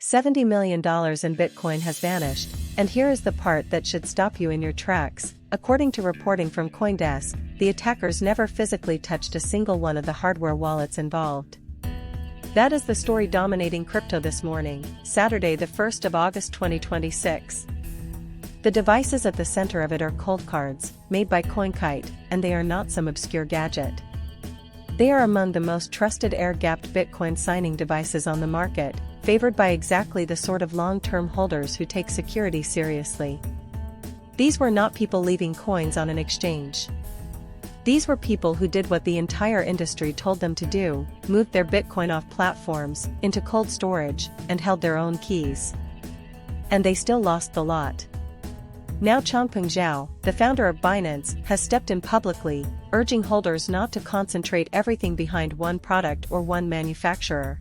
$70 million in Bitcoin has vanished, and here is the part that should stop you in your tracks. According to reporting from CoinDesk, the attackers never physically touched a single one of the hardware wallets involved. That is the story dominating crypto this morning, Saturday the 1st of August 2026. The devices at the center of it are Coldcards, made by Coinkite, and they are not some obscure gadget. They are among the most trusted air-gapped Bitcoin signing devices on the market, favored by exactly the sort of long-term holders who take security seriously. These were not people leaving coins on an exchange. These were people who did what the entire industry told them to do, moved their Bitcoin off platforms, into cold storage, and held their own keys. And they still lost the lot. Now Changpeng Zhao, the founder of Binance, has stepped in publicly, urging holders not to concentrate everything behind one product or one manufacturer.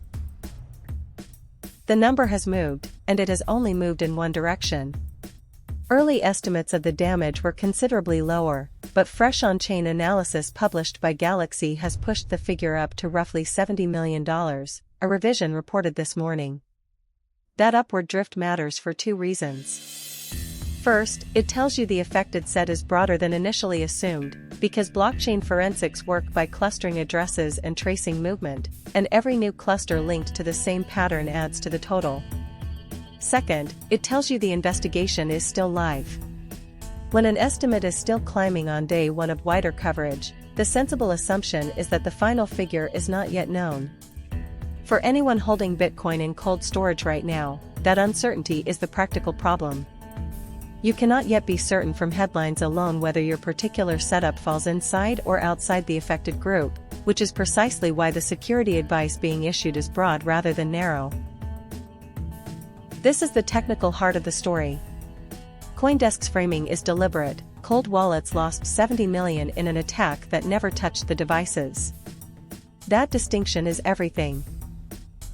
The number has moved, and it has only moved in one direction. Early estimates of the damage were considerably lower, but fresh on-chain analysis published by Galaxy has pushed the figure up to roughly $70 million, a revision reported this morning. That upward drift matters for two reasons. First, it tells you the affected set is broader than initially assumed, because blockchain forensics work by clustering addresses and tracing movement, and every new cluster linked to the same pattern adds to the total. Second, it tells you the investigation is still live. When an estimate is still climbing on day one of wider coverage, the sensible assumption is that the final figure is not yet known. For anyone holding Bitcoin in cold storage right now, that uncertainty is the practical problem. You cannot yet be certain from headlines alone whether your particular setup falls inside or outside the affected group, which is precisely why the security advice being issued is broad rather than narrow. This is the technical heart of the story. CoinDesk's framing is deliberate. Cold wallets lost $70 million in an attack that never touched the devices. That distinction is everything.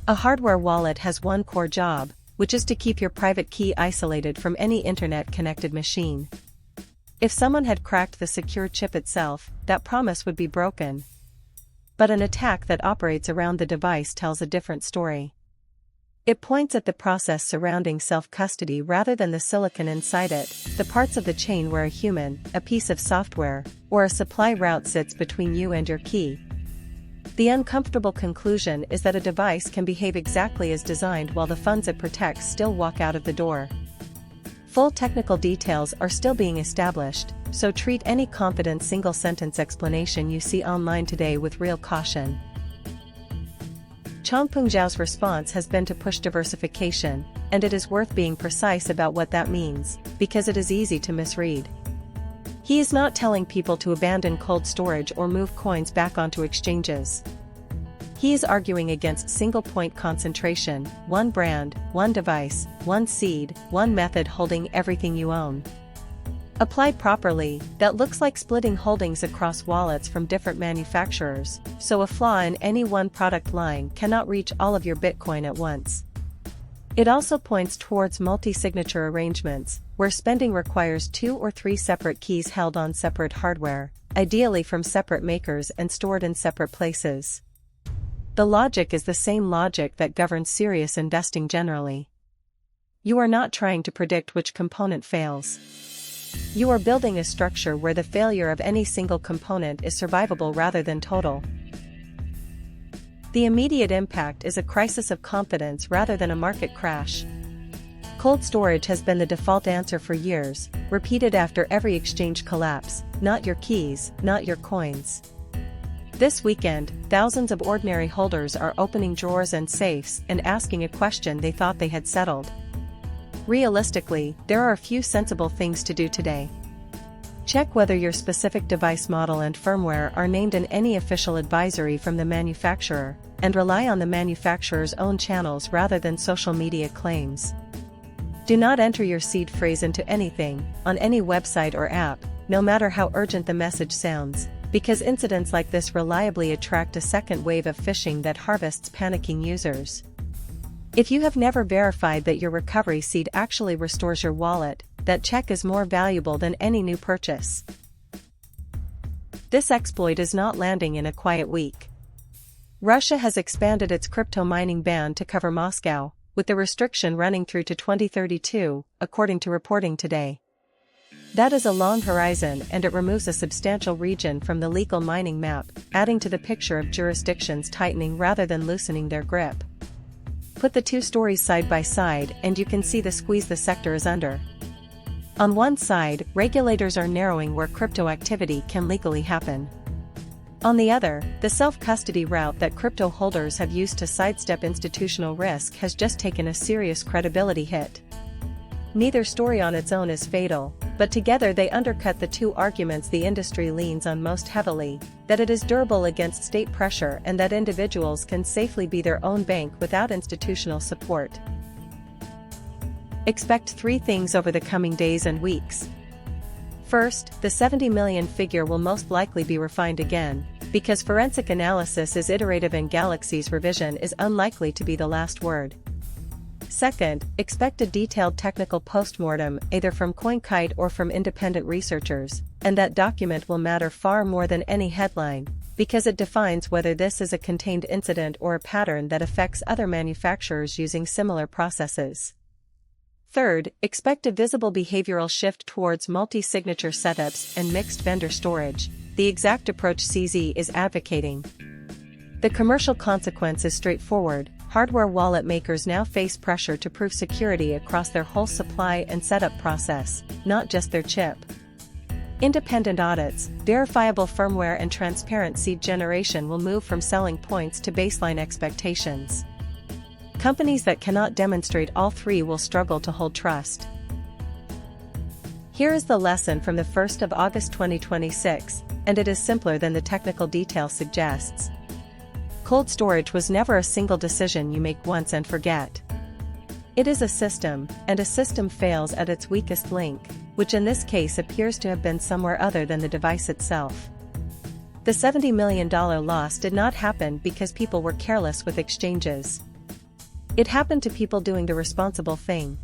A hardware wallet has one core job, which is to keep your private key isolated from any internet-connected machine. If someone had cracked the secure chip itself, that promise would be broken. But an attack that operates around the device tells a different story. It points at the process surrounding self-custody rather than the silicon inside it, the parts of the chain where a human, a piece of software, or a supply route sits between you and your key. The uncomfortable conclusion is that a device can behave exactly as designed while the funds it protects still walk out of the door. Full technical details are still being established, so treat any confident single-sentence explanation you see online today with real caution. Changpeng Zhao's response has been to push diversification, and it is worth being precise about what that means, because it is easy to misread. He is not telling people to abandon cold storage or move coins back onto exchanges. He is arguing against single-point concentration, one brand, one device, one seed, one method holding everything you own. Applied properly, that looks like splitting holdings across wallets from different manufacturers, so a flaw in any one product line cannot reach all of your Bitcoin at once. It also points towards multi-signature arrangements, where spending requires 2 or 3 separate keys held on separate hardware, ideally from separate makers and stored in separate places. The logic is the same logic that governs serious investing generally. You are not trying to predict which component fails. You are building a structure where the failure of any single component is survivable rather than total. The immediate impact is a crisis of confidence rather than a market crash. Cold storage has been the default answer for years, repeated after every exchange collapse: not your keys, not your coins. This weekend, thousands of ordinary holders are opening drawers and safes and asking a question they thought they had settled. Realistically, there are a few sensible things to do today. Check whether your specific device model and firmware are named in any official advisory from the manufacturer, and rely on the manufacturer's own channels rather than social media claims. Do not enter your seed phrase into anything, on any website or app, no matter how urgent the message sounds, because incidents like this reliably attract a second wave of phishing that harvests panicking users. If you have never verified that your recovery seed actually restores your wallet, that check is more valuable than any new purchase. This exploit is not landing in a quiet week. Russia has expanded its crypto mining ban to cover Moscow, with the restriction running through to 2032, according to reporting today. That is a long horizon, and it removes a substantial region from the legal mining map, adding to the picture of jurisdictions tightening rather than loosening their grip. Put the two stories side by side and you can see the squeeze the sector is under. On one side, regulators are narrowing where crypto activity can legally happen. On the other, the self-custody route that crypto holders have used to sidestep institutional risk has just taken a serious credibility hit. Neither story on its own is fatal, but together they undercut the two arguments the industry leans on most heavily: that it is durable against state pressure and that individuals can safely be their own bank without institutional support. Expect three things over the coming days and weeks. First, the 70 million figure will most likely be refined again, because forensic analysis is iterative and Galaxy's revision is unlikely to be the last word. Second, expect a detailed technical postmortem either from Coinkite or from independent researchers, and that document will matter far more than any headline, because it defines whether this is a contained incident or a pattern that affects other manufacturers using similar processes. Third, expect a visible behavioral shift towards multi-signature setups and mixed vendor storage, the exact approach CZ is advocating. The commercial consequence is straightforward: hardware wallet makers now face pressure to prove security across their whole supply and setup process, not just their chip. Independent audits, verifiable firmware and transparent seed generation will move from selling points to baseline expectations. Companies that cannot demonstrate all three will struggle to hold trust. Here is the lesson from the 1st of August 2026, and it is simpler than the technical detail suggests. Cold storage was never a single decision you make once and forget. It is a system, and a system fails at its weakest link, which in this case appears to have been somewhere other than the device itself. The $70 million loss did not happen because people were careless with exchanges. It happened to people doing the responsible thing.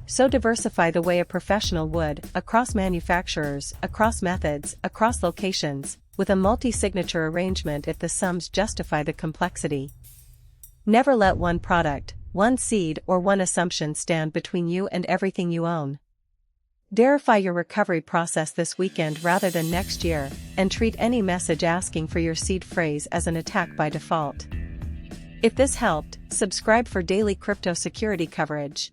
So diversify the way a professional would, across manufacturers, across methods, across locations, with a multi-signature arrangement if the sums justify the complexity. Never let one product, one seed or one assumption stand between you and everything you own. Verify your recovery process this weekend rather than next year, and treat any message asking for your seed phrase as an attack by default. If this helped, subscribe for daily crypto security coverage.